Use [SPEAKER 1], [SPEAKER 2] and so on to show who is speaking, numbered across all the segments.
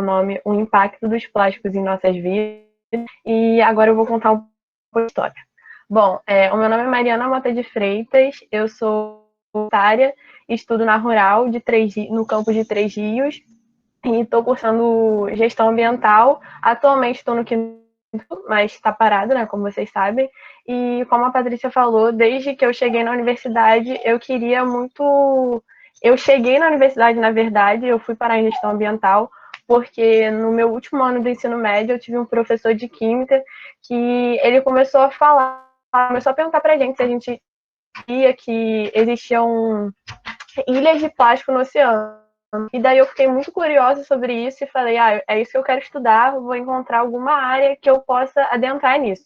[SPEAKER 1] nome O Impacto dos Plásticos em Nossas Vidas, e agora eu vou contar um pouco de história. Bom, o meu nome é Mariana Mota de Freitas, eu sou voluntária, estudo na Rural no campus de Três Rios, e estou cursando gestão ambiental. Atualmente estou no quinto, mas está parado, né, como vocês sabem. E como a Patrícia falou, desde que eu cheguei na universidade, eu queria muito. Eu cheguei na universidade, na verdade, eu fui parar em gestão ambiental, porque no meu último ano do ensino médio eu tive um professor de química que ele começou a falar, começou a perguntar para a gente se a gente via que existiam ilhas de plástico no oceano. E daí eu fiquei muito curiosa sobre isso e falei, é isso que eu quero estudar, vou encontrar alguma área que eu possa adentrar nisso.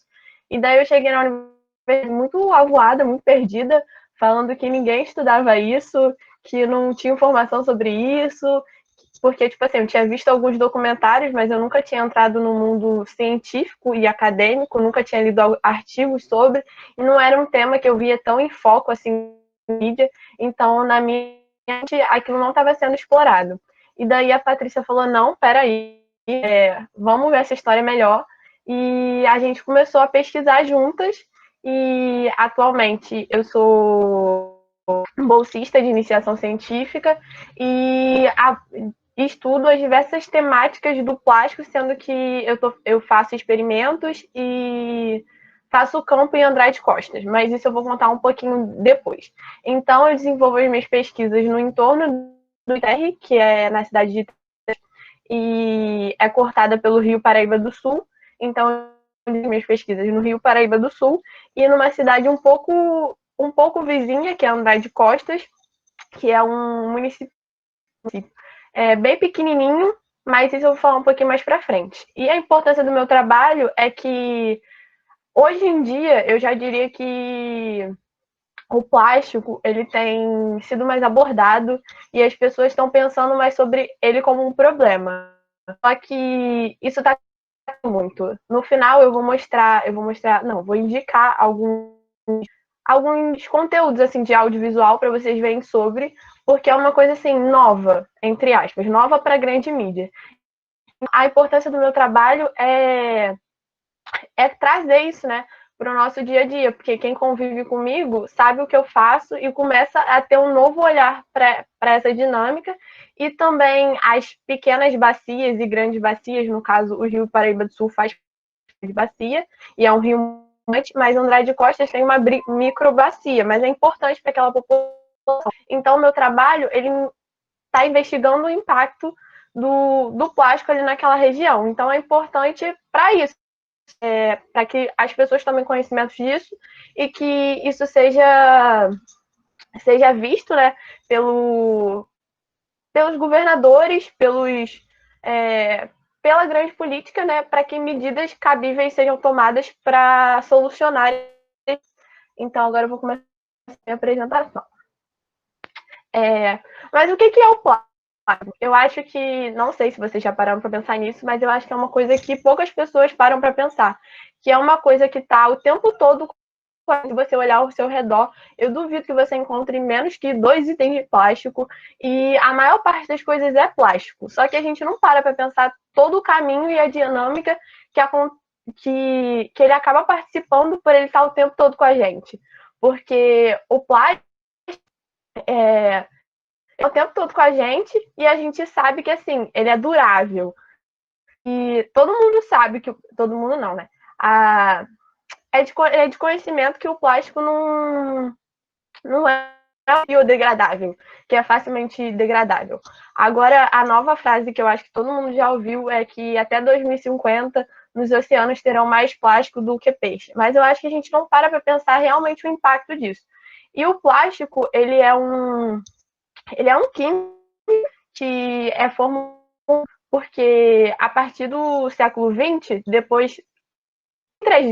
[SPEAKER 1] E daí eu cheguei na universidade muito avoada, muito perdida, falando que ninguém estudava isso, que não tinha informação sobre isso, porque, tipo assim, eu tinha visto alguns documentários, mas eu nunca tinha entrado no mundo científico e acadêmico, nunca tinha lido artigos sobre, e não era um tema que eu via tão em foco, assim, na mídia. Então, na minha mente, aquilo não estava sendo explorado. E daí a Patrícia falou, não, peraí, vamos ver essa história melhor. E a gente começou a pesquisar juntas, e atualmente eu sou bolsista de iniciação científica, e estudo as diversas temáticas do plástico, sendo que eu faço experimentos e faço campo em Andrade Costas, mas isso eu vou contar um pouquinho depois. Então, eu desenvolvo as minhas pesquisas no entorno do ITR, que é na cidade de e é cortada pelo Rio Paraíba do Sul. Então, eu fiz minhas pesquisas no Rio Paraíba do Sul e numa cidade um pouco vizinha, que é Andrade Costas, que é um município bem pequenininho, mas isso eu vou falar um pouquinho mais para frente. E a importância do meu trabalho é que, hoje em dia, eu já diria que o plástico ele tem sido mais abordado e as pessoas estão pensando mais sobre ele como um problema. Só que isso está muito. No final não, vou indicar alguns conteúdos assim de audiovisual para vocês verem sobre, porque é uma coisa assim nova, entre aspas, nova para a grande mídia. A importância do meu trabalho é trazer isso, né, para o nosso dia a dia, porque quem convive comigo sabe o que eu faço e começa a ter um novo olhar para essa dinâmica, e também as pequenas bacias e grandes bacias, no caso o Rio Paraíba do Sul faz de bacia, e é um rio, mas Andrade de Costas tem uma microbacia, mas é importante para aquela população. Então, o meu trabalho, ele está investigando o impacto do plástico ali naquela região. Então, é importante para isso, para que as pessoas tomem conhecimento disso e que isso seja visto, né, pelos governadores, pela grande política, né, para que medidas cabíveis sejam tomadas para solucionar. Então, agora eu vou começar a minha apresentação. Mas o que é o plástico? Eu acho que, não sei se vocês já pararam para pensar nisso, mas eu acho que é uma coisa que poucas pessoas param para pensar, que é uma coisa que está o tempo todo. Se você olhar ao seu redor, eu duvido que você encontre menos que 2 itens de plástico, e a maior parte das coisas é plástico. Só que a gente não para pensar todo o caminho e a dinâmica que ele acaba participando por ele estar o tempo todo com a gente. Porque o plástico é o tempo todo com a gente e a gente sabe que, assim, ele é durável. E todo mundo sabe que... Todo mundo não, né? É de conhecimento que o plástico não é biodegradável, que é facilmente degradável. Agora, a nova frase que eu acho que todo mundo já ouviu é que até 2050 nos oceanos terão mais plástico do que peixe. Mas eu acho que a gente não para pensar realmente o impacto disso. E o plástico, ele é um químico que é formado porque a partir do século XX, depois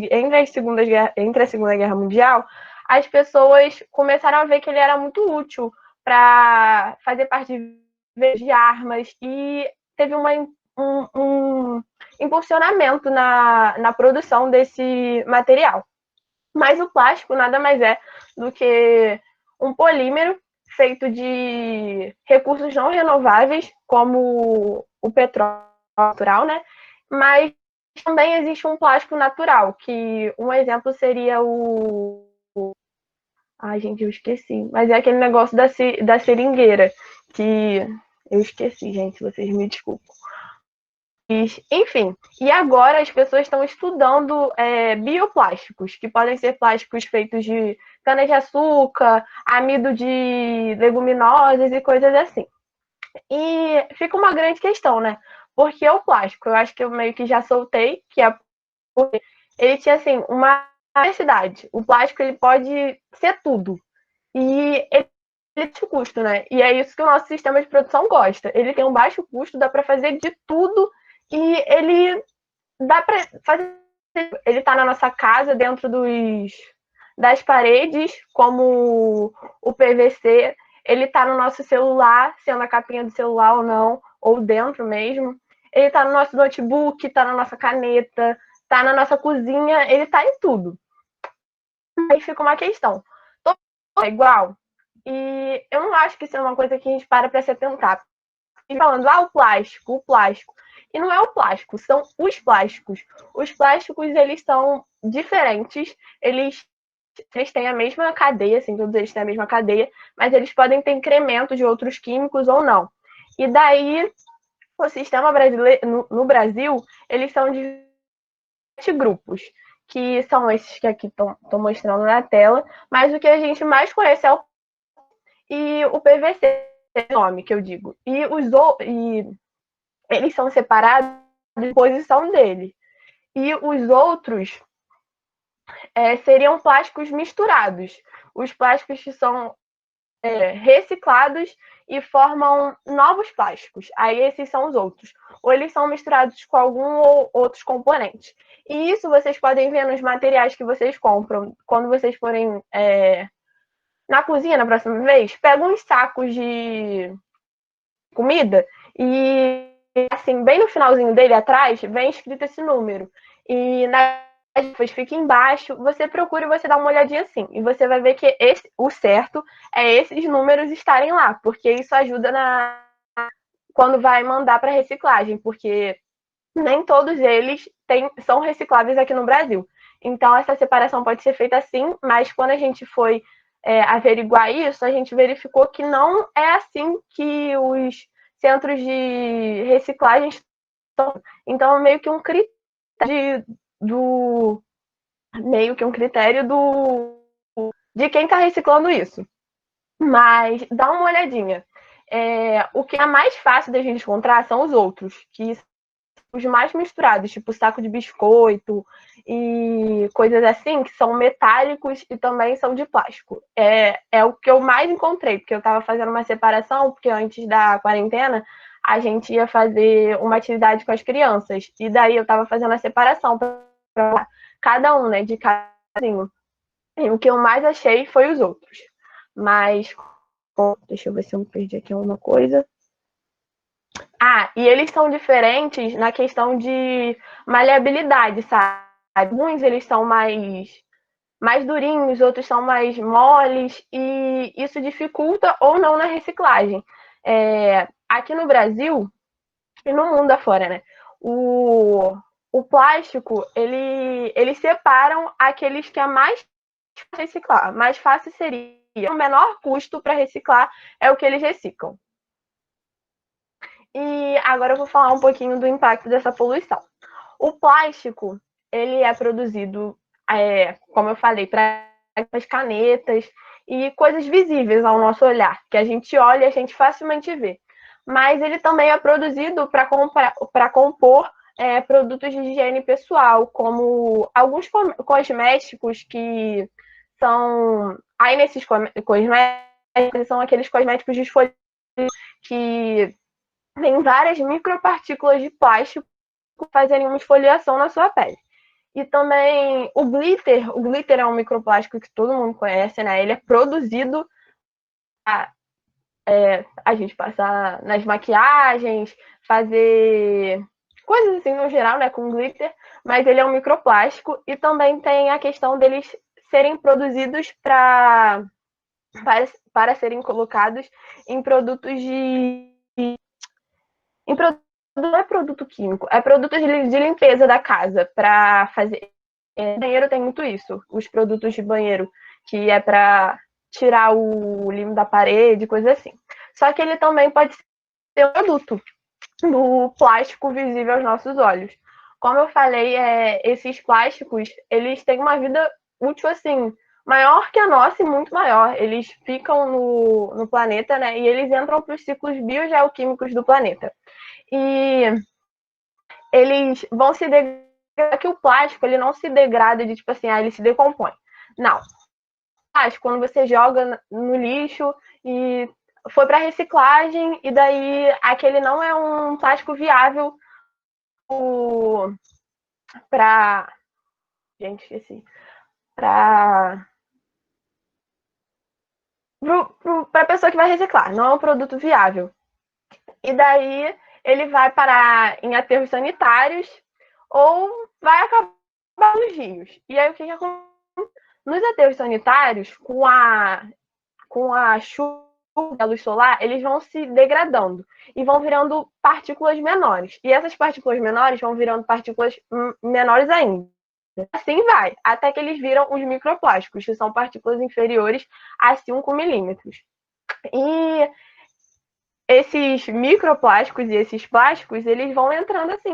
[SPEAKER 1] entre a Segunda Guerra Mundial, as pessoas começaram a ver que ele era muito útil para fazer parte de armas, e teve um impulsionamento na produção desse material. Mas o plástico nada mais é do que um polímero feito de recursos não renováveis, como o petróleo natural, né? Mas também existe um plástico natural, que um exemplo seria o... Ai, gente, eu esqueci. Mas é aquele negócio da seringueira, que eu esqueci, gente, vocês me desculpem. Enfim, e agora as pessoas estão estudando bioplásticos, que podem ser plásticos feitos de cana-de-açúcar, amido de leguminosas e coisas assim. E fica uma grande questão, né? Porque o plástico, eu acho que eu meio que já soltei, que é porque ele tinha assim uma diversidade. O plástico ele pode ser tudo. E ele tem baixo custo, né? E é isso que o nosso sistema de produção gosta. Ele tem um baixo custo, dá para fazer de tudo e ele dá para fazer. Ele está na nossa casa, dentro das paredes, como o PVC. Ele está no nosso celular, sendo a capinha do celular ou não, ou dentro mesmo. Ele está no nosso notebook, está na nossa caneta, está na nossa cozinha, ele está em tudo. Aí fica uma questão. Todo é igual? E eu não acho que isso é uma coisa que a gente para se atentar. E falando, o plástico, o plástico. E não é o plástico, são os plásticos. Os plásticos, eles são diferentes, eles têm a mesma cadeia, assim, todos eles têm a mesma cadeia, mas eles podem ter incremento de outros químicos ou não. E daí, o sistema brasileiro, no Brasil, eles são de 7 grupos, que são esses que aqui estão mostrando na tela, mas o que a gente mais conhece é o PVC, é o nome que eu digo. E eles são separados de posição dele. E os outros seriam plásticos misturados. Os plásticos que são reciclados e formam novos plásticos. Aí esses são os outros. Ou eles são misturados com algum ou outros componentes. E isso vocês podem ver nos materiais que vocês compram. Quando vocês forem na cozinha na próxima vez, pega uns sacos de comida e assim, bem no finalzinho dele atrás, vem escrito esse número. E depois fica embaixo, você procura e você dá uma olhadinha assim. E você vai ver que o certo é esses números estarem lá, porque isso ajuda quando vai mandar para reciclagem, porque nem todos eles são recicláveis aqui no Brasil. Então, essa separação pode ser feita assim, mas quando a gente foi averiguar isso, a gente verificou que não é assim que os centros de reciclagem estão. Então, meio que um critério de quem está reciclando isso. Mas dá uma olhadinha. O que é mais fácil da gente encontrar são os outros, que são os mais misturados, tipo saco de biscoito e coisas assim, que são metálicos e também são de plástico. É o que eu mais encontrei, porque eu estava fazendo uma separação, porque antes da quarentena a gente ia fazer uma atividade com as crianças. E daí eu estava fazendo a separação para cada um, né, de cada. E o que eu mais achei foi os outros. Mas, deixa eu ver se eu me perdi aqui alguma coisa. E eles são diferentes na questão de maleabilidade, sabe? Alguns eles são mais durinhos, outros são mais moles, e isso dificulta ou não na reciclagem. Aqui no Brasil, e no mundo afora, né? O plástico, eles separam aqueles que é mais fácil reciclar. Mais fácil seria o menor custo para reciclar, é o que eles reciclam. E agora eu vou falar um pouquinho do impacto dessa poluição. O plástico, ele é produzido, como eu falei, para as canetas e coisas visíveis ao nosso olhar, que a gente olha e a gente facilmente vê. Mas ele também é produzido para compor produtos de higiene pessoal, como alguns cosméticos que são... Aí nesses cosméticos, são aqueles cosméticos de esfoliação que tem várias micropartículas de plástico que fazem uma esfoliação na sua pele. E também o glitter é um microplástico que todo mundo conhece, né? Ele é produzido a gente passar nas maquiagens, fazer coisas assim no geral, né, com glitter, mas ele é um microplástico e também tem a questão deles serem produzidos para serem colocados em produtos não é produto químico, é produto de limpeza da casa para fazer. Banheiro tem muito isso, os produtos de banheiro, que é para tirar o limo da parede, coisa assim. Só que ele também pode ser um produto do plástico visível aos nossos olhos. Como eu falei, esses plásticos, eles têm uma vida útil, assim, maior que a nossa e muito maior. Eles ficam no planeta, né, e eles entram para os ciclos biogeoquímicos do planeta. E eles vão se degradar, que o plástico, ele não se degrada de, tipo assim, ele se decompõe. Não. Plástico, quando você joga no lixo e foi para reciclagem, e daí aquele não é um plástico viável para. Gente, esqueci. Para a pessoa que vai reciclar, não é um produto viável. E daí ele vai parar em aterros sanitários ou vai acabar nos rios. E aí o que acontece? Nos aterros sanitários, com a chuva, a luz solar, eles vão se degradando e vão virando partículas menores. E essas partículas menores vão virando partículas menores ainda. Assim vai, até que eles viram os microplásticos, que são partículas inferiores a 5 milímetros. E esses microplásticos e esses plásticos, eles vão entrando assim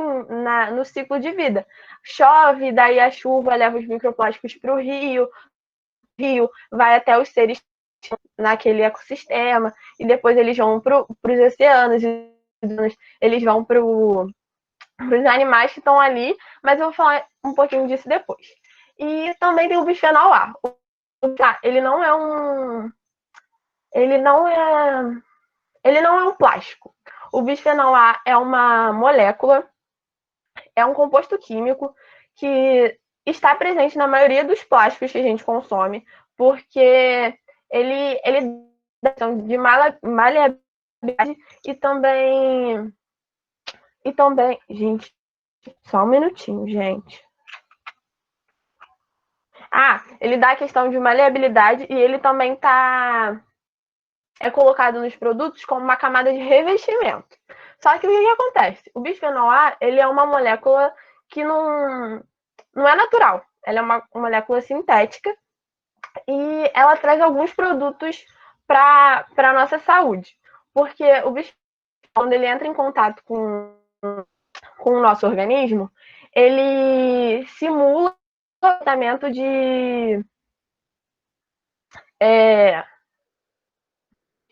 [SPEAKER 1] no ciclo de vida. Chove, daí a chuva leva os microplásticos para o rio vai até os seres naquele ecossistema, e depois eles vão para os oceanos, eles vão para os animais que estão ali, mas eu vou falar um pouquinho disso depois. E também tem o bisfenol A. Ele não é um. Ele não é. Ele não é um plástico. O bisfenol A é uma molécula, é um composto químico que está presente na maioria dos plásticos que a gente consome, porque ele de maleabilidade e também, gente, só um minutinho, gente. Ele dá a questão de maleabilidade e ele também é colocado nos produtos como uma camada de revestimento. Só que o que acontece? O bisfenol A, ele é uma molécula que não é natural. Ela é uma molécula sintética e ela traz alguns produtos para a nossa saúde. Porque o bisfenol, quando ele entra em contato com o nosso organismo, ele simula o comportamento de.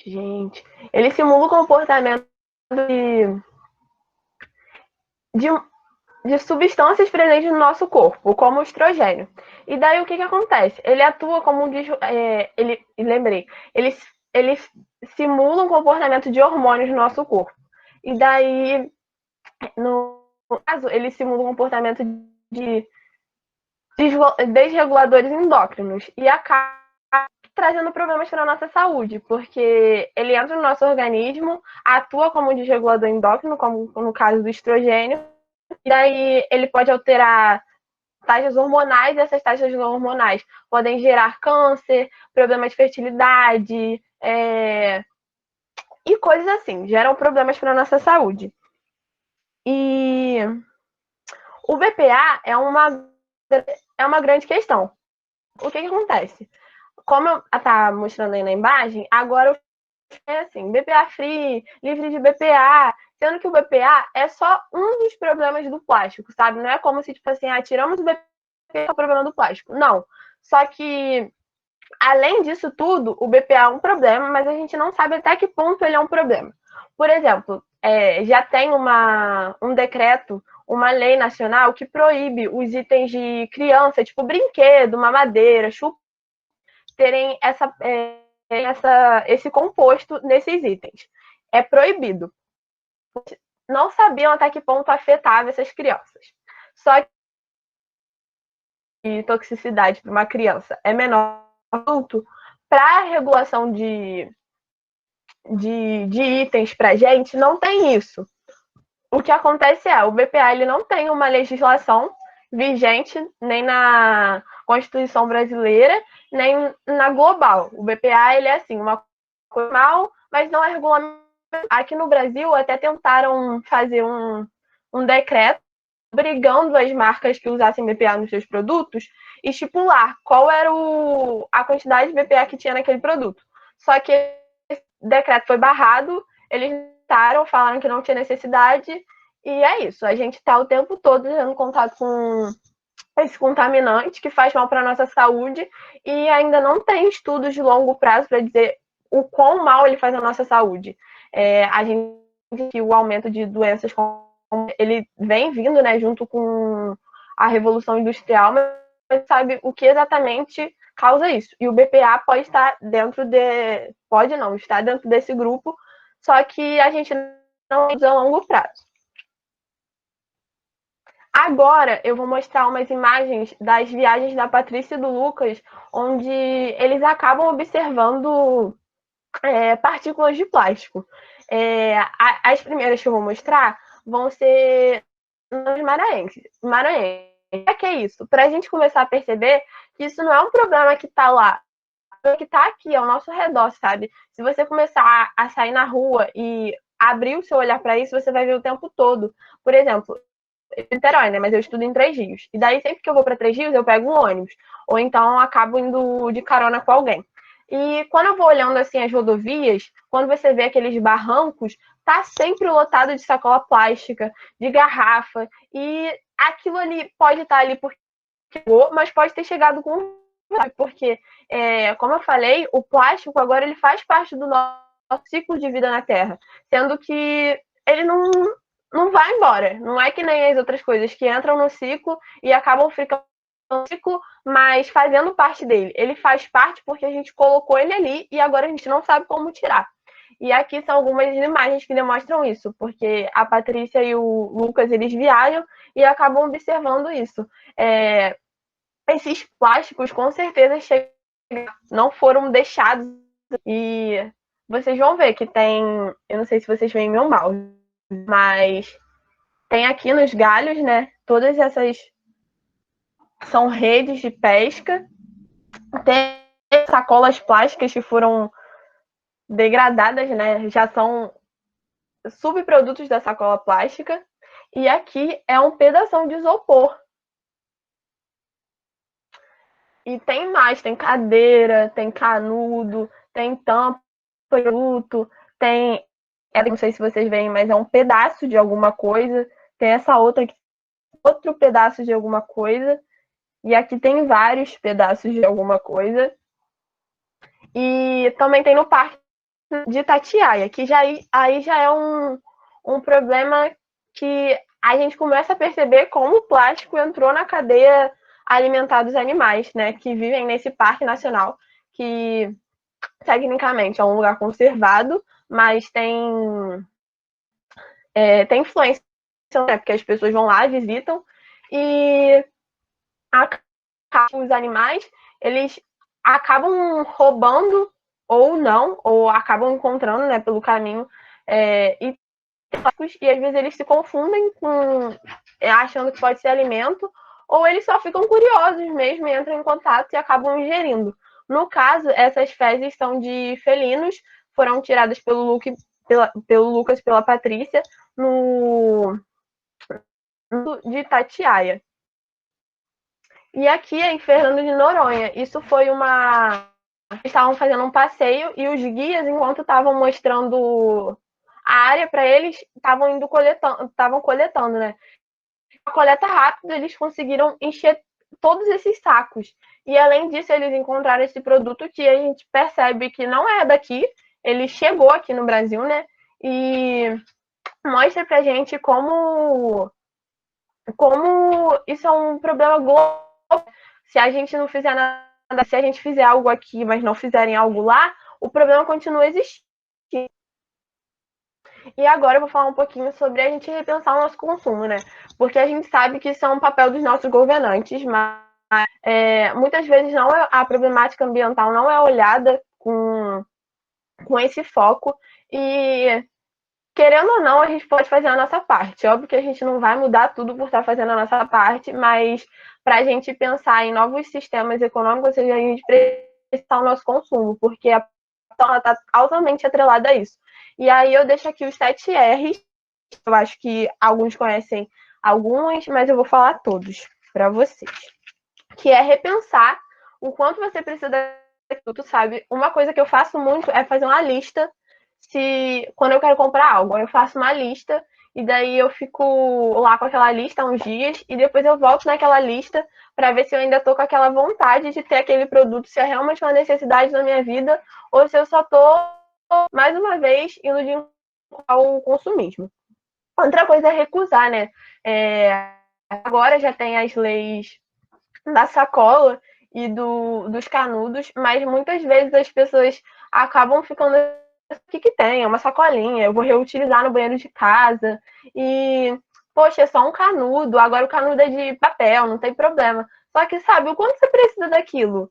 [SPEAKER 1] Gente, ele simula o comportamento de, de substâncias presentes no nosso corpo, como o estrogênio. E daí o que acontece? Ele atua como lembrei, ele simula um comportamento de hormônios no nosso corpo. E daí, no caso, ele simula um comportamento de desreguladores endócrinos e acaba trazendo problemas para a nossa saúde, porque ele entra no nosso organismo, atua como desregulador endócrino, como no caso do estrogênio, e daí ele pode alterar taxas hormonais, e essas taxas hormonais podem gerar câncer, problemas de fertilidade, e coisas assim, geram problemas para a nossa saúde. E o BPA é uma grande questão. O que acontece? Como eu tá mostrando aí na imagem, agora é assim, BPA free, livre de BPA, sendo que o BPA é só um dos problemas do plástico, sabe? Não é como se, tipo assim, tiramos o BPA, é o problema do plástico. Não. Só que, além disso tudo, o BPA é um problema, mas a gente não sabe até que ponto ele é um problema. Por exemplo, já tem um decreto, uma lei nacional que proíbe os itens de criança, tipo brinquedo, mamadeira, chupa, terem esse composto nesses itens. É proibido. Não sabiam até que ponto afetava essas crianças. Só que a toxicidade para uma criança é menor que adulto, para a regulação de itens para a gente, não tem isso. O que acontece o BPA ele não tem uma legislação vigente nem na Constituição brasileira, nem na global. O BPA ele é assim, uma coisa mal, mas não é regulamentada Aqui no Brasil, até tentaram fazer um decreto obrigando as marcas que usassem BPA nos seus produtos estipular qual era a quantidade de BPA que tinha naquele produto. Só que esse decreto foi barrado, eles tentaram, falaram que não tinha necessidade, e é isso. A gente está o tempo todo tendo contato com esse contaminante que faz mal para a nossa saúde e ainda não tem estudos de longo prazo para dizer o quão mal ele faz à nossa saúde. A gente que o aumento de doenças ele vem vindo, né, junto com a revolução industrial, mas sabe o que exatamente causa isso. E o BPA pode estar dentro pode não estar dentro desse grupo, só que a gente não usa a longo prazo. Agora eu vou mostrar umas imagens das viagens da Patrícia e do Lucas, onde eles acabam observando partículas de plástico. As primeiras que eu vou mostrar vão ser nos Maranhenses. O que é isso? Para a gente começar a perceber que isso não é um problema que está lá, é que está aqui ao nosso redor, sabe? Se você começar a sair na rua e abrir o seu olhar para isso, você vai ver o tempo todo. Por exemplo, Niterói, né? Mas eu estudo em Três Rios. E daí, sempre que eu vou para Três Rios, eu pego um ônibus. Ou então acabo indo de carona com alguém. E quando eu vou olhando assim as rodovias, quando você vê aqueles barrancos, tá sempre lotado de sacola plástica, de garrafa. E aquilo ali pode estar ali porque chegou, mas pode ter chegado com porque, como eu falei, o plástico agora ele faz parte do nosso ciclo de vida na Terra, sendo que ele não vai embora. Não é que nem as outras coisas que entram no ciclo e acabam ficando no ciclo, mas fazendo parte dele. Ele faz parte porque a gente colocou ele ali e agora a gente não sabe como tirar. E aqui são algumas imagens que demonstram isso, porque a Patrícia e o Lucas, eles viajam e acabam observando isso. Esses plásticos, com certeza, não foram deixados. E vocês vão ver que tem, eu não sei se vocês veem meu mouse, mas tem aqui nos galhos, né? Todas essas são redes de pesca. Tem sacolas plásticas que foram degradadas, né? Já são subprodutos da sacola plástica. E aqui é um pedação de isopor. E tem mais, tem cadeira, tem canudo, tem tampa, produto, tem. Não sei se vocês veem, mas é um pedaço de alguma coisa. Tem essa outra aqui, outro pedaço de alguma coisa. E aqui tem vários pedaços de alguma coisa. E também tem no parque de Itatiaia, que aí já é um problema que a gente começa a perceber como o plástico entrou na cadeia alimentar dos animais, né, que vivem nesse parque nacional, que tecnicamente é um lugar conservado, mas tem influência, né, porque as pessoas vão lá, visitam, e os animais, eles acabam roubando ou não, ou acabam encontrando, né, pelo caminho, e às vezes eles se confundem com achando que pode ser alimento, ou eles só ficam curiosos mesmo e entram em contato e acabam ingerindo. No caso, essas fezes são de felinos, foram tiradas pelo Lucas e pela Patrícia no de Itatiaia. E aqui é em Fernando de Noronha. Isso foi uma. Estavam fazendo um passeio e os guias, enquanto estavam mostrando a área para eles, estavam coletando, né? A coleta rápida, eles conseguiram encher todos esses sacos. E além disso, eles encontraram esse produto que a gente percebe que não é daqui, ele chegou aqui no Brasil, né? E mostra pra gente como isso é um problema global. Se a gente não fizer nada, se a gente fizer algo aqui, mas não fizerem algo lá, o problema continua existindo. E agora eu vou falar um pouquinho sobre a gente repensar o nosso consumo, né? Porque a gente sabe que isso é um papel dos nossos governantes, mas muitas vezes a problemática ambiental não é olhada com esse foco. E querendo ou não, a gente pode fazer a nossa parte. Óbvio que a gente não vai mudar tudo por estar fazendo a nossa parte, mas para a gente pensar em novos sistemas econômicos, a gente precisa o nosso consumo, porque a está altamente atrelada a isso. E aí eu deixo aqui os 7 R's. Eu acho que alguns conhecem alguns, mas eu vou falar todos para vocês. Que é repensar o quanto você precisa daquilo, sabe? Uma coisa que eu faço muito é fazer uma lista. Se quando eu quero comprar algo, eu faço uma lista e daí eu fico lá com aquela lista uns dias e depois eu volto naquela lista para ver se eu ainda tô com aquela vontade de ter aquele produto, se é realmente uma necessidade na minha vida ou se eu só tô mais uma vez indo de ao consumismo. Outra coisa é recusar, né? Agora já tem as leis da sacola e dos canudos, mas muitas vezes as pessoas acabam ficando o que tem, é uma sacolinha, eu vou reutilizar no banheiro de casa e, poxa, é só um canudo, agora o canudo é de papel, não tem problema. Só que, sabe, o quanto você precisa daquilo?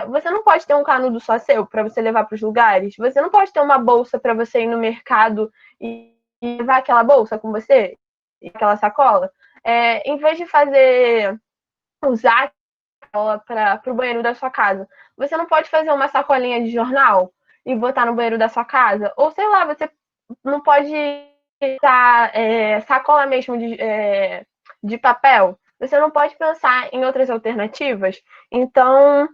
[SPEAKER 1] Você não pode ter um canudo só seu para você levar para os lugares, você não pode ter uma bolsa para você ir no mercado e levar aquela bolsa com você, aquela sacola. Em vez de usar para o banheiro da sua casa. Você não pode fazer uma sacolinha de jornal e botar no banheiro da sua casa? Ou sei lá, você não pode usar sacola mesmo de papel? Você não pode pensar em outras alternativas? Então,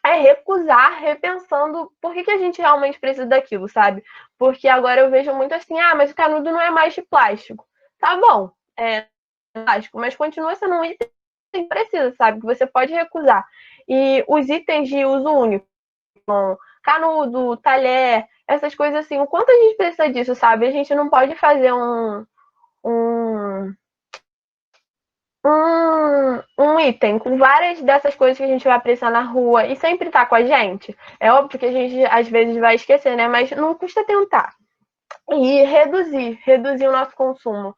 [SPEAKER 1] é recusar, repensando por que a gente realmente precisa daquilo, sabe? Porque agora eu vejo muito assim, mas o canudo não é mais de plástico. Tá bom, é plástico, mas continua sendo um item precisa, sabe? Que você pode recusar. E os itens de uso único, como canudo, talher, essas coisas assim, o quanto a gente precisa disso, sabe? A gente não pode fazer um, um item com várias dessas coisas que a gente vai precisar na rua e sempre tá com a gente. É óbvio que a gente às vezes vai esquecer, né? Mas não custa tentar. E reduzir o nosso consumo.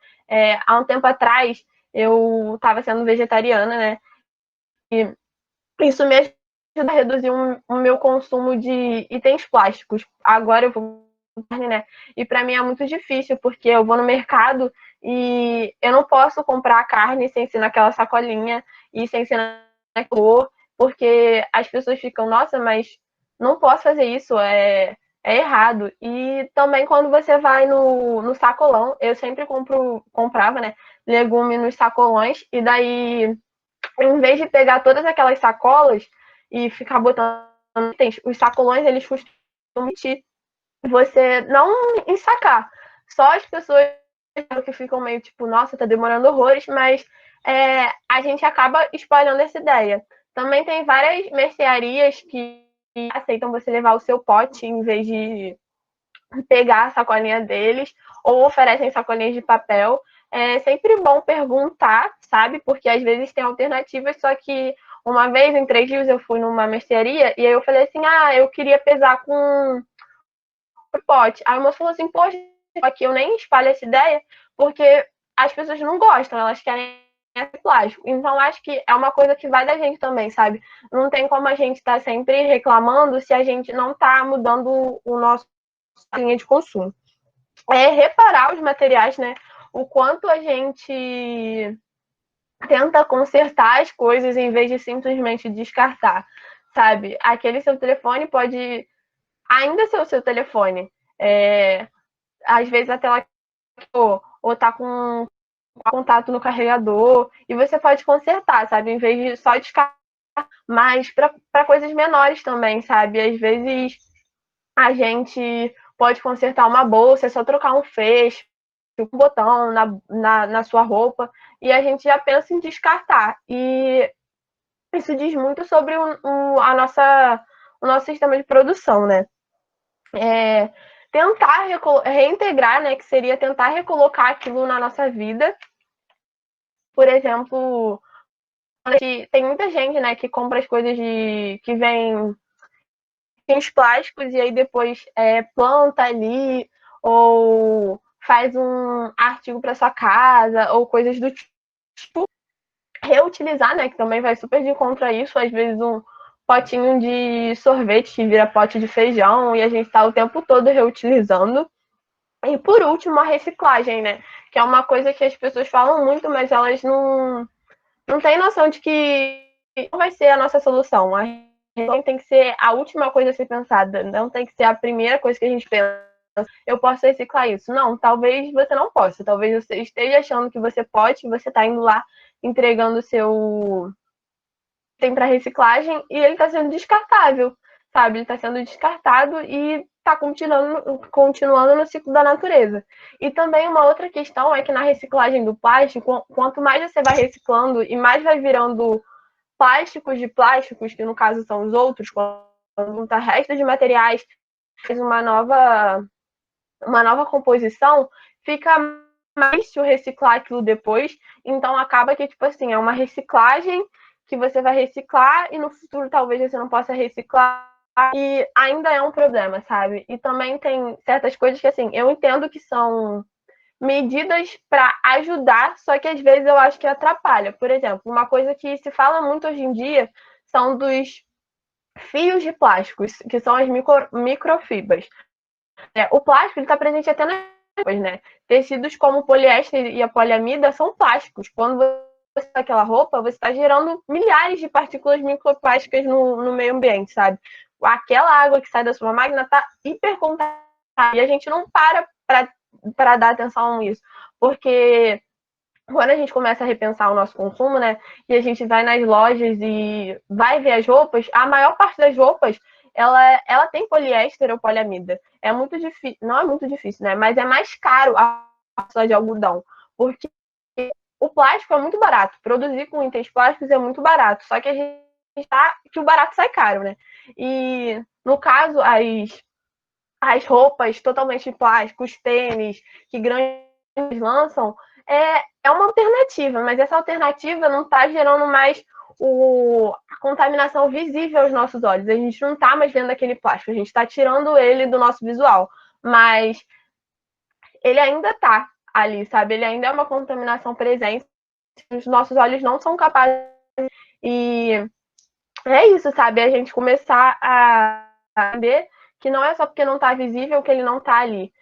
[SPEAKER 1] Há um tempo atrás, eu estava sendo vegetariana, né? E isso me ajuda a reduzir o meu consumo de itens plásticos. Agora eu vou, né? E para mim é muito difícil, porque eu vou no mercado e eu não posso comprar carne sem ser naquela sacolinha e sem ser na cor, porque as pessoas ficam, nossa, mas não posso fazer isso, é errado. E também quando você vai no sacolão, eu sempre comprava, né, legume nos sacolões, e daí em vez de pegar todas aquelas sacolas e ficar botando itens, os sacolões eles costumam permitir você não ensacar. Só as pessoas que ficam meio tipo, nossa, tá demorando horrores, mas a gente acaba espalhando essa ideia. Também tem várias mercearias que aceitam você levar o seu pote em vez de pegar a sacolinha deles, ou oferecem sacolinhas de papel. É sempre bom perguntar, sabe? Porque às vezes tem alternativas, só que uma vez, em 3 dias, eu fui numa mercearia e aí eu falei assim, eu queria pesar com pote. Aí o moço falou assim, poxa, aqui eu nem espalho essa ideia, porque as pessoas não gostam, elas querem esse plástico. Então, acho que é uma coisa que vai da gente também, sabe? Não tem como a gente estar sempre reclamando se a gente não está mudando o nosso linha de consumo. Reparar os materiais, né? O quanto a gente tenta consertar as coisas em vez de simplesmente descartar, sabe? Aquele seu telefone pode ainda ser o seu telefone. Às vezes a tela ou tá com contato no carregador e você pode consertar, sabe? Em vez de só descartar, mas para coisas menores também, sabe? Às vezes a gente pode consertar uma bolsa, é só trocar um fecho, um botão na sua roupa, e a gente já pensa em descartar. E isso diz muito sobre o nosso sistema de produção, né? Tentar reintegrar, né? Que seria tentar recolocar aquilo na nossa vida. Por exemplo, tem muita gente, né, que compra as coisas que vem os plásticos e aí depois planta ali ou faz um artigo para sua casa ou coisas do tipo. Reutilizar, né, que também vai super de contra isso, às vezes um potinho de sorvete que vira pote de feijão e a gente está o tempo todo reutilizando. E por último, a reciclagem, né, que é uma coisa que as pessoas falam muito, mas elas não têm noção de que não vai ser a nossa solução. A reciclagem tem que ser a última coisa a ser pensada, não tem que ser a primeira coisa que a gente pensa. eu posso reciclar isso. Não, talvez você não possa. Talvez você esteja achando que você pode, que você está indo lá entregando o seu item para reciclagem e ele está sendo descartável, sabe? Ele está sendo descartado e está continuando no ciclo da natureza. E também uma outra questão é que na reciclagem do plástico, quanto mais você vai reciclando e mais vai virando plásticos de plásticos, que no caso são os outros, quando junta restos de materiais, faz uma nova composição, fica mais difícil reciclar aquilo depois. Então acaba que, tipo assim, é uma reciclagem que você vai reciclar e no futuro talvez você não possa reciclar e ainda é um problema, sabe? E também tem certas coisas que, assim, eu entendo que são medidas para ajudar, só que às vezes eu acho que atrapalha. Por exemplo, uma coisa que se fala muito hoje em dia são dos fios de plásticos, que são as microfibras. O plástico está presente até nas roupas, né? Tecidos como o poliéster e a poliamida são plásticos. Quando você faz aquela roupa, você está gerando milhares de partículas microplásticas no meio ambiente, sabe? Aquela água que sai da sua máquina está hipercontaminada e a gente não para dar atenção a isso, porque quando a gente começa a repensar o nosso consumo, né, e a gente vai nas lojas e vai ver as roupas, a maior parte das roupas, ela tem poliéster ou poliamida. É muito difícil, não é muito difícil, né, mas é mais caro a de algodão, porque o plástico é muito barato, produzir com itens plásticos é muito barato, só que a gente tá que o barato sai caro, né? E no caso, as roupas totalmente de plástico, os tênis que grandes lançam, é uma alternativa, mas essa alternativa não está gerando mais a contaminação visível aos nossos olhos. A gente não está mais vendo aquele plástico, a gente está tirando ele do nosso visual, mas ele ainda está ali, sabe? Ele ainda é uma contaminação presente, os nossos olhos não são capazes. E é isso, sabe? A gente começar a entender que não é só porque não está visível que ele não está ali.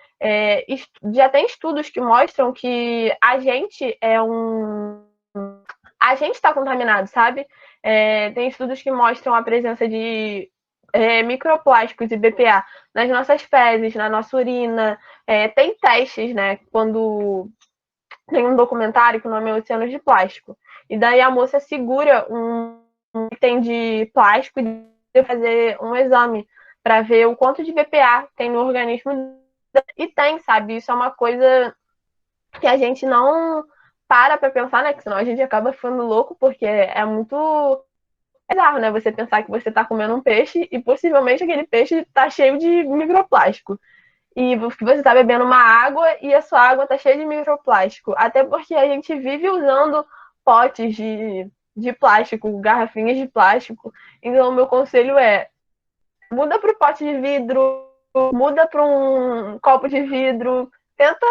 [SPEAKER 1] Já tem estudos que mostram que a gente é um. A gente está contaminado, sabe? Tem estudos que mostram a presença de microplásticos e BPA nas nossas fezes, na nossa urina. Tem testes, né? Quando tem um documentário que o nome é Oceanos de Plástico. E daí a moça segura um item de plástico e fazer um exame para ver o quanto de BPA tem no organismo. E tem, sabe? Isso é uma coisa que a gente não para pensar, né? Que senão a gente acaba ficando louco, porque é muito bizarro, né? Você pensar que você está comendo um peixe e possivelmente aquele peixe está cheio de microplástico. E você está bebendo uma água e a sua água está cheia de microplástico. Até porque a gente vive usando potes de plástico, garrafinhas de plástico. Então, o meu conselho é: muda para o pote de vidro, muda para um copo de vidro, tenta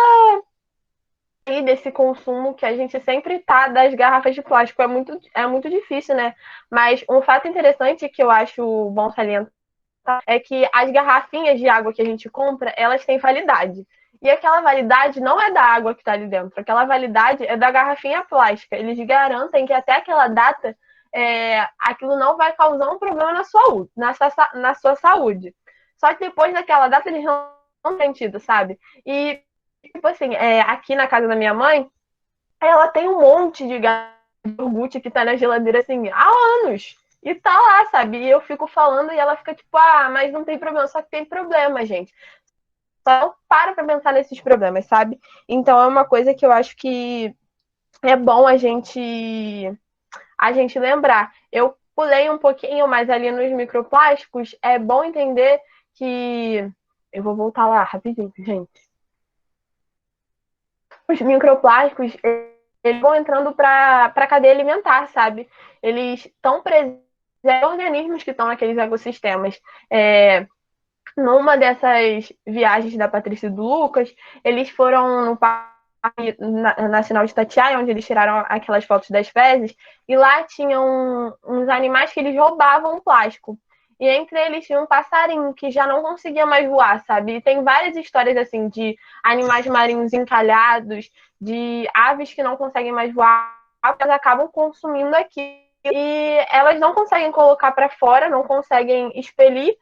[SPEAKER 1] sair desse consumo que a gente sempre tá das garrafas de plástico. É muito difícil, né? Mas um fato interessante que eu acho bom salientar é que as garrafinhas de água que a gente compra, elas têm validade. E aquela validade não é da água que está ali dentro, aquela validade é da garrafinha plástica. Eles garantem que até aquela data aquilo não vai causar um problema na sua saúde. Só que depois daquela data eles não têm sentido, sabe? E, tipo assim, aqui na casa da minha mãe, ela tem um monte de iogurte que tá na geladeira assim há anos. E tá lá, sabe? E eu fico falando e ela fica tipo, mas não tem problema. Só que tem problema, gente. Só não para pra pensar nesses problemas, sabe? Então é uma coisa que eu acho que é bom a gente lembrar. Eu pulei um pouquinho, mas ali nos microplásticos é bom entender que. Eu vou voltar lá rapidinho, gente. Os microplásticos, eles vão entrando para a cadeia alimentar, sabe? Eles estão presentes em organismos que estão naqueles ecossistemas. Numa dessas viagens da Patrícia e do Lucas, eles foram no Parque Nacional de Itatiaia, onde eles tiraram aquelas fotos das fezes, e lá tinham uns animais que eles roubavam plástico. E entre eles tinha um passarinho que já não conseguia mais voar, sabe? E tem várias histórias assim de animais marinhos encalhados, de aves que não conseguem mais voar, porque elas acabam consumindo aqui. E elas não conseguem colocar para fora, não conseguem expelir,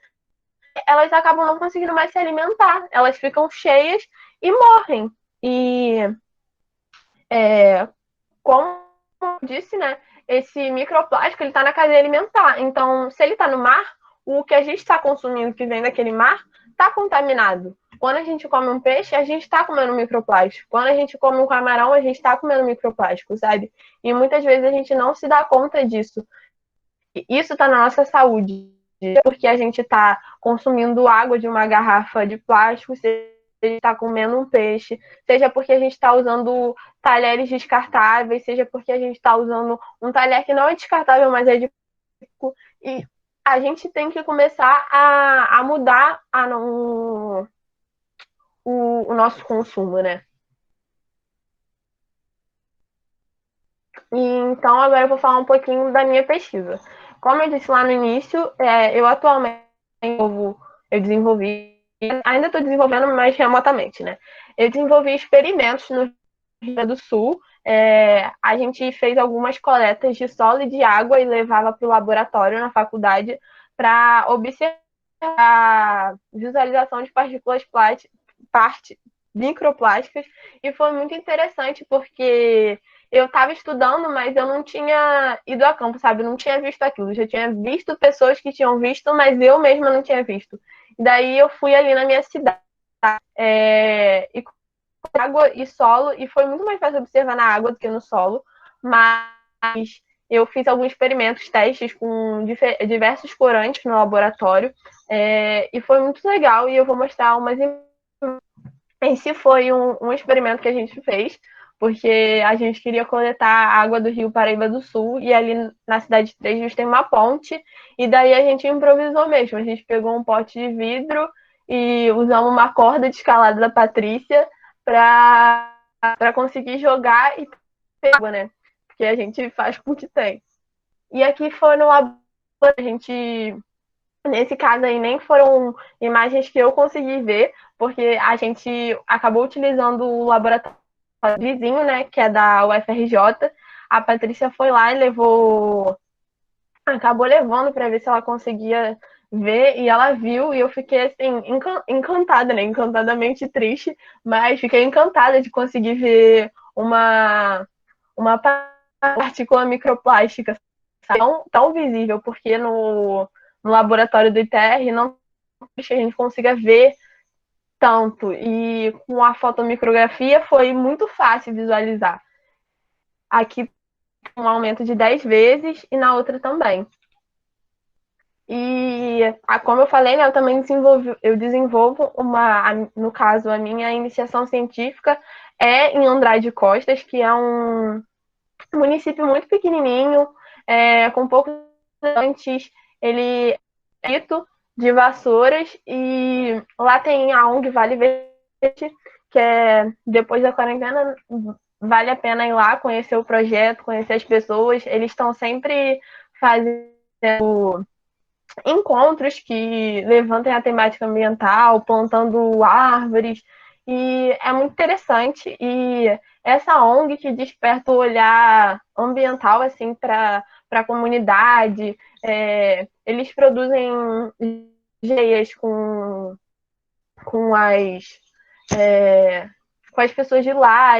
[SPEAKER 1] elas acabam não conseguindo mais se alimentar, elas ficam cheias e morrem. E como eu disse, né, esse microplástico ele está na cadeia alimentar. Então, se ele está no mar, o que a gente está consumindo que vem daquele mar está contaminado. Quando a gente come um peixe, a gente está comendo microplástico. Quando a gente come um camarão, a gente está comendo microplástico, sabe? E muitas vezes a gente não se dá conta disso. Isso está na nossa saúde, porque a gente está consumindo água de uma garrafa de plástico, seja está comendo um peixe, seja porque a gente está usando talheres descartáveis, seja porque a gente está usando um talher que não é descartável, mas é de plástico. E a gente tem que começar a mudar o nosso consumo, né? E, então, agora eu vou falar um pouquinho da minha pesquisa. Como eu disse lá no início, eu atualmente eu desenvolvi, ainda estou desenvolvendo, mas remotamente, né? Eu desenvolvi experimentos no Rio Grande do Sul. A gente fez algumas coletas de solo e de água e levava para o laboratório na faculdade para observar a visualização de partículas microplásticas. E foi muito interessante porque eu estava estudando, mas eu não tinha ido a campo, sabe? Eu não tinha visto aquilo. Eu já tinha visto pessoas que tinham visto, mas eu mesma não tinha visto. E daí eu fui ali na minha cidade e com água e solo, e foi muito mais fácil observar na água do que no solo, mas eu fiz alguns experimentos, testes com diversos corantes no laboratório, e foi muito legal, e eu vou mostrar umas. Esse foi um experimento que a gente fez, porque a gente queria coletar a água do Rio Paraíba do Sul, e ali na cidade de Três Rios tem uma ponte, e daí a gente improvisou mesmo. A gente pegou um pote de vidro e usamos uma corda de escalada da Patrícia para conseguir jogar e ter água, né? Porque a gente faz com o que tem. E aqui foi no laboratório, a gente nesse caso aí, nem foram imagens que eu consegui ver, porque a gente acabou utilizando o laboratório vizinho, né, que é da UFRJ. A Patrícia foi lá e acabou levando para ver se ela conseguia ver, e ela viu, e eu fiquei assim, encantada, né, encantadamente triste, mas fiquei encantada de conseguir ver uma partícula microplástica tão visível, porque no laboratório do ITR não que a gente consiga ver tanto. E com a fotomicrografia foi muito fácil visualizar. Aqui um aumento de 10 vezes e na outra também. E como eu falei, né, eu também desenvolvo no caso, a minha iniciação científica é em Andrade de Costas, que é um município muito pequenininho, com poucos habitantes. Ele é de Vassouras, e lá tem a ONG Vale Verde, que depois da quarentena vale a pena ir lá conhecer o projeto, conhecer as pessoas. Eles estão sempre fazendo encontros que levantem a temática ambiental, plantando árvores, e é muito interessante. E essa ONG que desperta o olhar ambiental assim para a comunidade, eles produzem geias com é, com as pessoas de lá,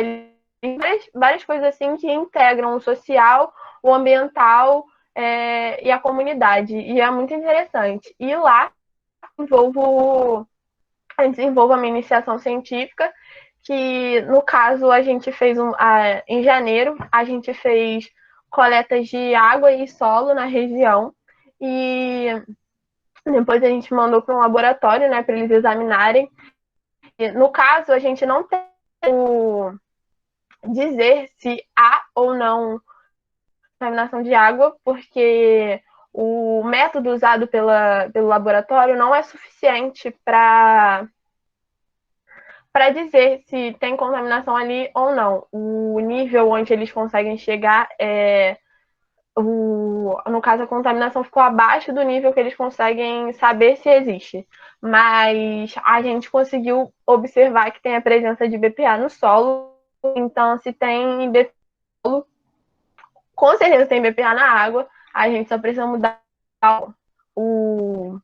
[SPEAKER 1] várias coisas assim que integram o social, o ambiental, e a comunidade. E é muito interessante. E lá desenvolvo a minha iniciação científica, que no caso a gente fez em janeiro, a gente fez coletas de água e solo na região, e depois a gente mandou para um laboratório, né, para eles examinarem. E, no caso, a gente não tem o dizer se há ou não contaminação de água, porque o método usado pelo laboratório não é suficiente para dizer se tem contaminação ali ou não. O nível onde eles conseguem chegar no caso, a contaminação ficou abaixo do nível que eles conseguem saber se existe. Mas a gente conseguiu observar que tem a presença de BPA no solo. Então, se tem BPA, com certeza tem BPA na água. A gente só precisa mudar o,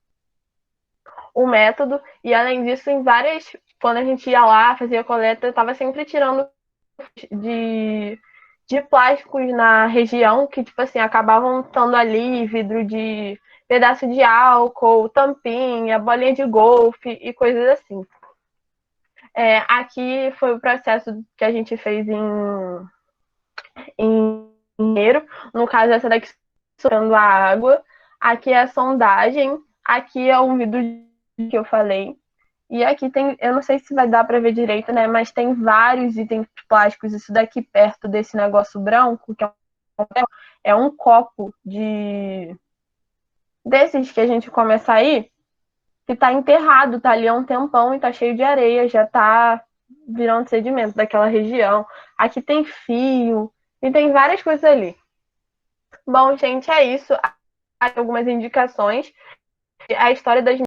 [SPEAKER 1] o método, e além disso, quando a gente ia lá, fazia coleta, estava sempre tirando de, de plásticos na região que, tipo assim, acabavam estando ali, vidro de pedaço de álcool, tampinha, bolinha de golfe e coisas assim. Aqui foi o processo que a gente fez em janeiro. No caso, essa daqui soltando a água. Aqui é a sondagem. Aqui é o vidro que eu falei. E aqui tem, eu não sei se vai dar para ver direito, né? Mas tem vários itens plásticos. Isso daqui perto desse negócio branco, que é um copo desses que a gente come açaí, que tá enterrado, tá ali há um tempão e tá cheio de areia, já tá virando sedimento daquela região. Aqui tem fio e tem várias coisas ali. Bom, gente, é isso. Algumas indicações. A história das